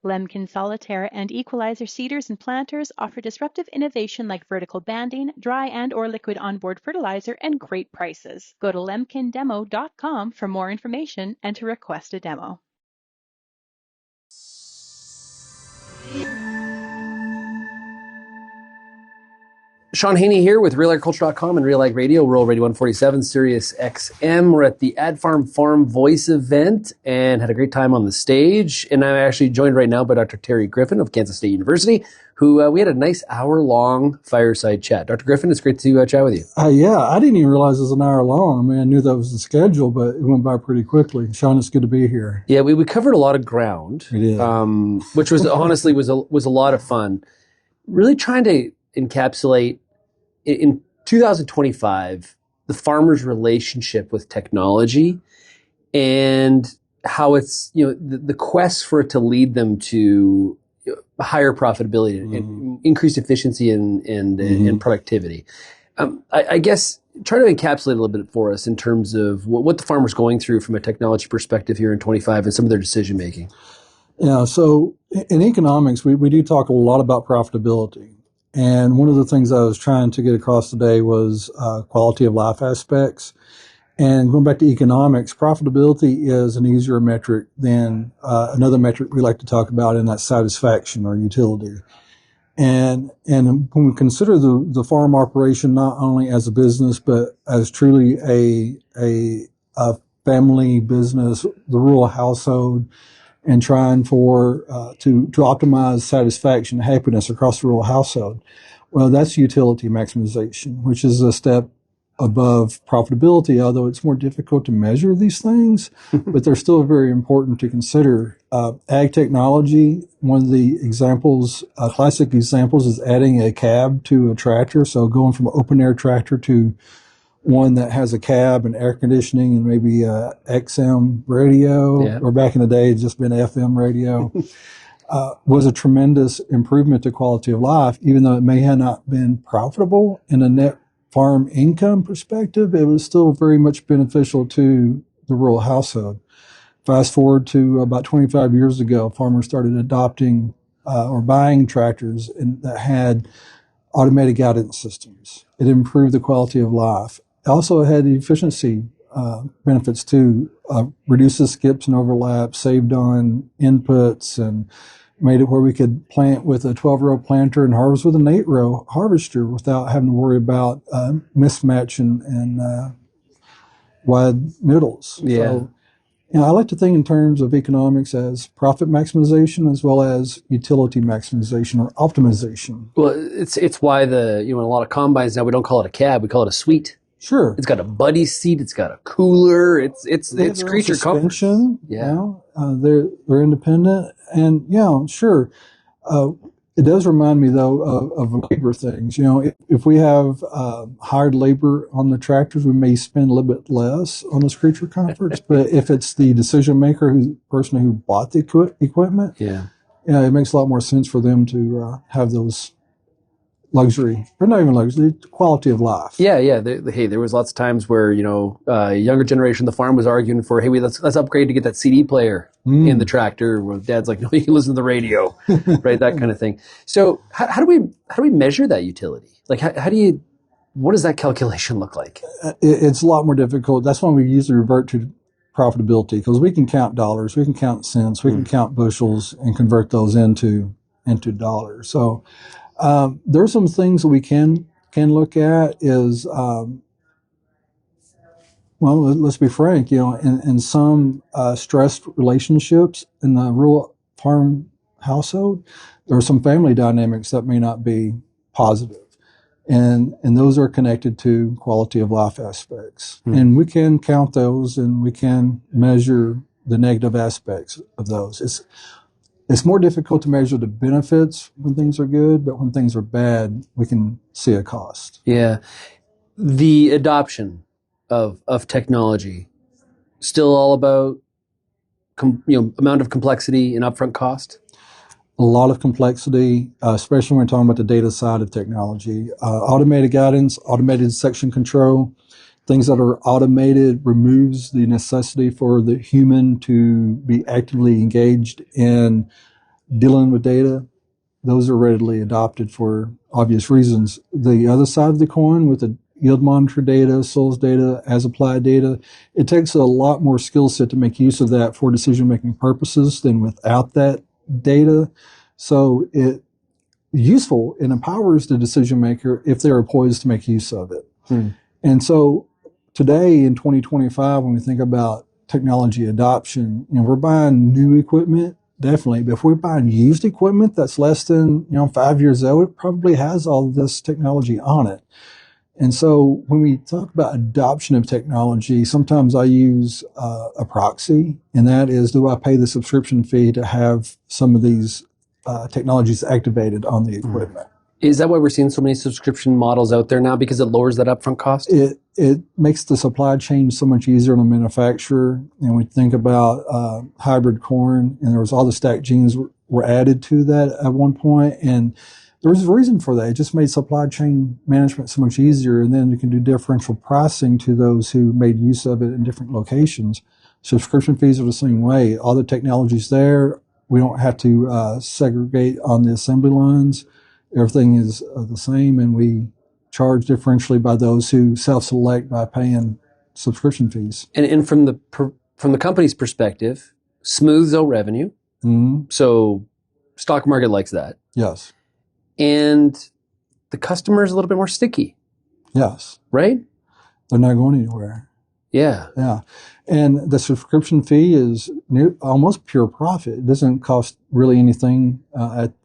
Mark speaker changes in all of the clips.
Speaker 1: Lemkin Solitaire and Equalizer seeders and planters offer disruptive innovation like vertical banding, dry and or liquid onboard fertilizer, and great prices. Go to lemkindemo.com for more information and to request a demo.
Speaker 2: Shaun Haney here with RealAgriculture.com and Real Ag Radio, Rural Radio 147, Sirius XM. We're at the AdFarm Farm Voice event and had a great time on the stage. And I'm actually joined right now by Dr. Terry Griffin of Kansas State University, who we had a nice hour-long fireside chat. Dr. Griffin, it's great to chat with you.
Speaker 3: Yeah, I didn't even realize it was an hour long. I mean, I knew that was the schedule, but it went by pretty quickly. Shaun, it's good to be here.
Speaker 2: Yeah, we covered a lot of ground, which was honestly was a lot of fun. Really trying to encapsulate in 2025 the farmer's relationship with technology and how it's the quest for it to lead them to higher profitability and increased efficiency and productivity. I guess try to encapsulate a little bit for us in terms of what the farmer's going through from a technology perspective here in 25 and some of their decision making.
Speaker 3: Yeah, so in economics, we do talk a lot about profitability. And one of the things I was trying to get across today was quality of life aspects. And going back to economics, profitability is an easier metric than another metric we like to talk about, and that's satisfaction or utility. And when we consider the farm operation not only as a business but as truly a family business, the rural household, and trying to optimize satisfaction and happiness across the rural household. Well, that's utility maximization, which is a step above profitability, although it's more difficult to measure these things, but they're still very important to consider. Ag technology, one of the examples, classic examples is adding a cab to a tractor. So going from an open air tractor to one that has a cab and air conditioning and maybe a XM radio, or back in the day, it's just been FM radio, was a tremendous improvement to quality of life. Even though it may have not been profitable in a net farm income perspective, it was still very much beneficial to the rural household. Fast forward to about 25 years ago, farmers started adopting or buying tractors that had automated guidance systems. It improved the quality of life. Also had efficiency benefits too, reduces skips and overlaps, saved on inputs, and made it where we could plant with a 12-row planter and harvest with an 8-row harvester without having to worry about mismatch and wide middles.
Speaker 2: Yeah.
Speaker 3: So, I like to think in terms of economics as profit maximization as well as utility maximization or optimization.
Speaker 2: Well, it's why in a lot of combines now we don't call it a cab, we call it a suite.
Speaker 3: Sure.
Speaker 2: It's got a buddy seat. It's got a cooler. It's creature comfort.
Speaker 3: Yeah. They're independent, and sure. It does remind me though of labor things. If we have hired labor on the tractors, we may spend a little bit less on those creature comforts. But if it's the decision maker, person who bought the equipment, it makes a lot more sense for them to have those luxury, or not even luxury, quality of life.
Speaker 2: Yeah. There was lots of times where a younger generation of the farm was arguing for, hey, let's upgrade to get that CD player in the tractor. Where Dad's like, no, you can listen to the radio, right? That kind of thing. So how do we measure that utility? Like what does that calculation look like?
Speaker 3: It's a lot more difficult. That's why we usually revert to profitability, because we can count dollars, we can count cents, we can count bushels and convert those into dollars. So there are some things that we can look at is, let's be frank, in some stressed relationships in the rural farm household, there are some family dynamics that may not be positive. And those are connected to quality of life aspects. And we can count those and we can measure the negative aspects of those. It's more difficult to measure the benefits when things are good, but when things are bad, we can see a cost.
Speaker 2: Yeah. The adoption of technology, still all about amount of complexity and upfront cost?
Speaker 3: A lot of complexity, especially when we're talking about the data side of technology. Automated guidance, automated section control, things that are automated removes the necessity for the human to be actively engaged in dealing with data, those are readily adopted for obvious reasons. The other side of the coin with the yield monitor data, soils data, as applied data, it takes a lot more skill set to make use of that for decision-making purposes than without that data. So it useful and empowers the decision maker if they're poised to make use of it. And so today in 2025, when we think about technology adoption, we're buying new equipment, definitely. But if we're buying used equipment that's less than 5 years old, it probably has all this technology on it. And so when we talk about adoption of technology, sometimes I use a proxy, and that is, do I pay the subscription fee to have some of these technologies activated on the equipment?
Speaker 2: Is that why we're seeing so many subscription models out there now, because it lowers that upfront cost?
Speaker 3: It makes the supply chain so much easier on the manufacturer. And we think about hybrid corn, and there was all the stacked genes were added to that at one point, and there was a reason for that. It just made supply chain management so much easier, and then you can do differential pricing to those who made use of it in different locations. Subscription fees are the same way. All the technology's there. We don't have to segregate on the assembly lines. Everything is the same, and we charge differentially by those who self-select by paying subscription fees.
Speaker 2: And from the company's perspective, smooths out revenue. So stock market likes that.
Speaker 3: Yes.
Speaker 2: And the customer is a little bit more sticky.
Speaker 3: Yes.
Speaker 2: Right?
Speaker 3: They're not going anywhere.
Speaker 2: Yeah.
Speaker 3: Yeah. And the subscription fee is almost pure profit. It doesn't cost really anything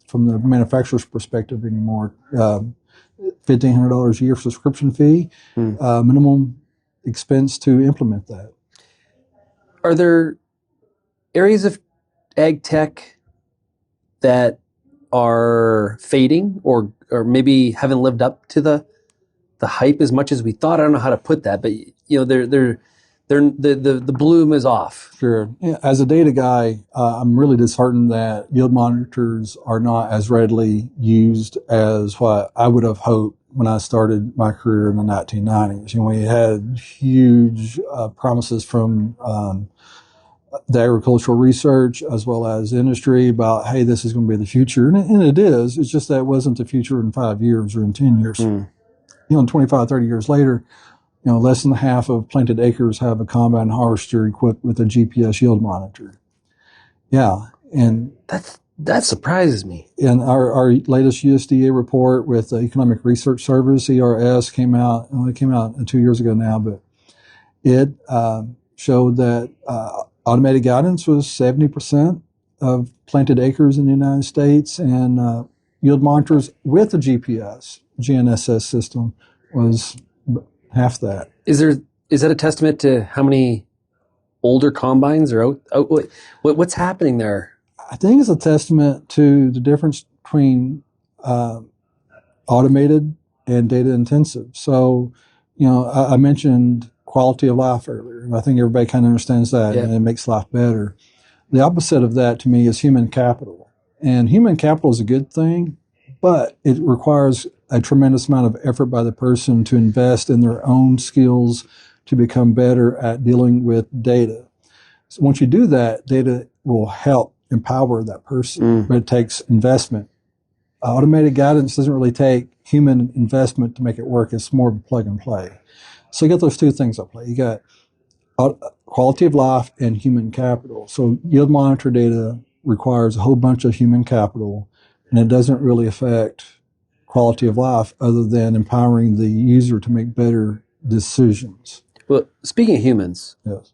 Speaker 3: from the manufacturer's perspective anymore. $1,500 a year subscription fee, minimum expense to implement that.
Speaker 2: Are there areas of ag tech that are fading or maybe haven't lived up to the hype as much as we thought? I don't know how to put that, but the bloom is off.
Speaker 3: Sure. Yeah, as a data guy, I'm really disheartened that yield monitors are not as readily used as what I would have hoped when I started my career in the 1990s. We had huge promises from the agricultural research as well as industry about, hey, this is going to be the future. And it is. It's just that it wasn't the future in 5 years or in 10 years. 25, 30 years later, less than half of planted acres have a combine harvester equipped with a GPS yield monitor. Yeah. And
Speaker 2: that surprises me.
Speaker 3: And our latest USDA report with the Economic Research Service, ERS, came out 2 years ago now, but it showed that automated guidance was 70% of planted acres in the United States, and yield monitors with a GPS, GNSS system, was half that.
Speaker 2: Is that a testament to how many older combines are out? What's happening there?
Speaker 3: I think it's a testament to the difference between automated and data intensive. So, I mentioned quality of life earlier, and I think everybody kind of understands that, and it makes life better. The opposite of that to me is human capital. And human capital is a good thing, but it requires a tremendous amount of effort by the person to invest in their own skills to become better at dealing with data. So once you do that, data will help empower that person, but it takes investment. Automated guidance doesn't really take human investment to make it work. It's more of a plug and play. So you got those two things at play. You got quality of life and human capital. So yield monitor data requires a whole bunch of human capital, and it doesn't really affect quality of life other than empowering the user to make better decisions.
Speaker 2: Well, speaking of humans,
Speaker 3: yes,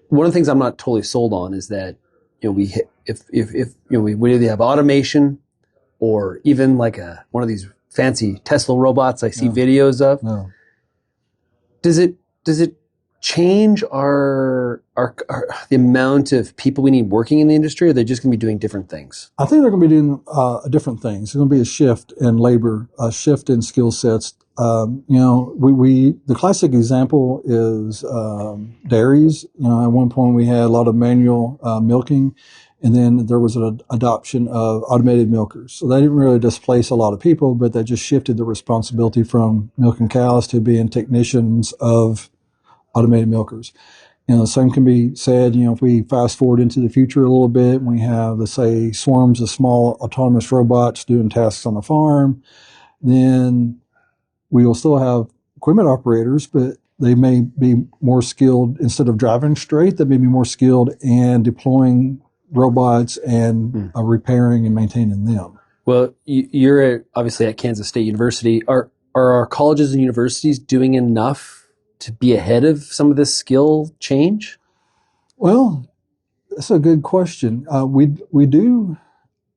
Speaker 2: one of the things I'm not totally sold on is that we either have automation or even like one of these fancy Tesla robots I see videos of.
Speaker 3: No.
Speaker 2: Does it change our the amount of people we need working in the industry, or are they just going to be doing different things?
Speaker 3: I think they're going to be doing different things. There's going to be a shift in labor, a shift in skill sets. The classic example is dairies. At one point we had a lot of manual milking, and then there was an adoption of automated milkers. So they didn't really displace a lot of people, but they just shifted the responsibility from milking cows to being technicians of automated milkers. The same can be said, if we fast forward into the future a little bit, we have, let's say, swarms of small autonomous robots doing tasks on the farm, then we will still have equipment operators, but they may be more skilled, instead of driving straight, they may be more skilled in deploying robots and repairing and maintaining them.
Speaker 2: Well, you're obviously at Kansas State University. Are our colleges and universities doing enough to be ahead of some of this skill change?
Speaker 3: Well, that's a good question. We do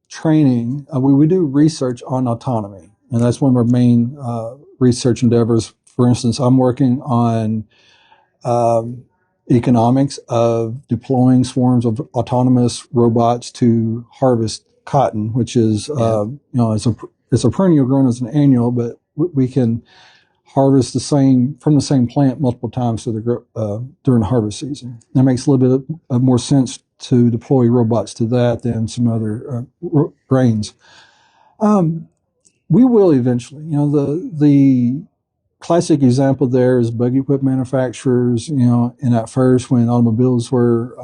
Speaker 3: training. We do research on autonomy, and that's one of our main research endeavors. For instance, I'm working on economics of deploying swarms of autonomous robots to harvest cotton, which is it's a perennial grown as an annual, but we can harvest from the same plant multiple times during the harvest season. That makes a little bit of more sense to deploy robots to that than some other grains. We will eventually. The classic example there is buggy whip manufacturers. And at first, when automobiles were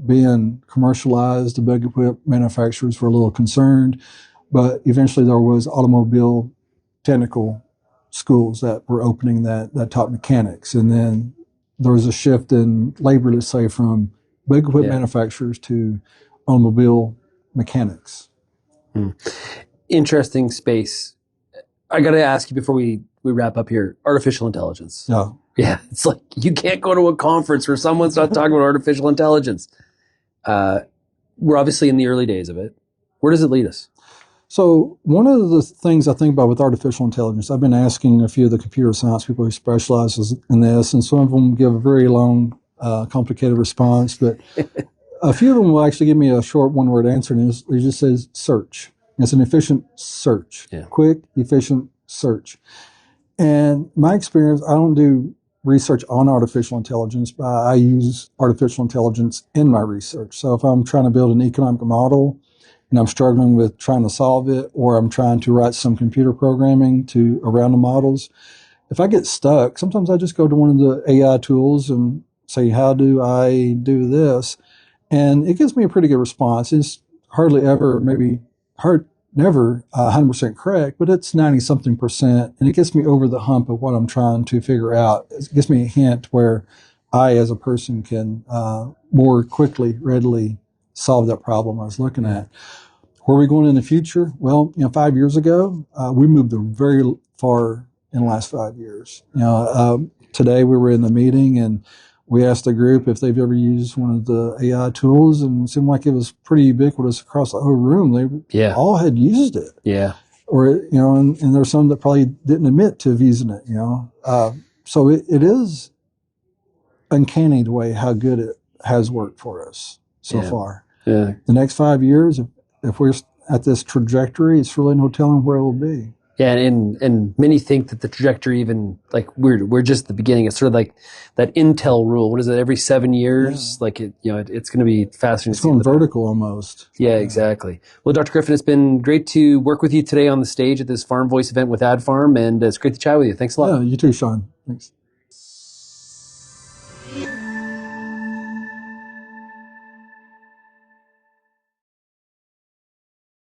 Speaker 3: being commercialized, the buggy whip manufacturers were a little concerned, but eventually there was automobile technical schools that were opening that taught mechanics, and then there was a shift in labor, let's say, from buggy whip manufacturers to automobile mechanics.
Speaker 2: Interesting space. I got to ask you before we wrap up here, artificial intelligence. Yeah, it's like you can't go to a conference where someone's not talking about artificial intelligence. We're obviously in the early days of it. Where does it lead us?
Speaker 3: So one of the things I think about with artificial intelligence, I've been asking a few of the computer science people who specialize in this, and some of them give a very long, complicated response, but a few of them will actually give me a short one-word answer, and it just says search. It's an efficient search, quick, efficient search. And my experience, I don't do research on artificial intelligence, but I use artificial intelligence in my research. So if I'm trying to build an economic model and I'm struggling with trying to solve it, or I'm trying to write some computer programming around the models, if I get stuck, sometimes I just go to one of the AI tools and say, how do I do this? And it gives me a pretty good response. It's never 100% correct, but it's 90-something%, and it gets me over the hump of what I'm trying to figure out. It gives me a hint where I, as a person, can more quickly, readily solve that problem I was looking at. Where are we going in the future? Well, 5 years ago, we moved very far in the last 5 years. Today we were in the meeting and we asked the group if they've ever used one of the AI tools, and it seemed like it was pretty ubiquitous across the whole room. They all had used it.
Speaker 2: Yeah.
Speaker 3: Or, and there's some that probably didn't admit to using it, So it is uncanny the way how good it has worked for us so far.
Speaker 2: Yeah.
Speaker 3: The next 5 years, if we're at this trajectory, it's really no telling where it will be.
Speaker 2: Yeah, and many think that the trajectory, even like we're just at the beginning. It's sort of like that Intel rule. What is it? Every 7 years, like it's going to be fascinating.
Speaker 3: It's going vertical almost.
Speaker 2: Yeah, exactly. Well, Dr. Griffin, it's been great to work with you today on the stage at this Farm Voice event with AdFarm, and it's great to chat with you. Thanks a lot.
Speaker 3: Yeah, you too, Shaun. Thanks.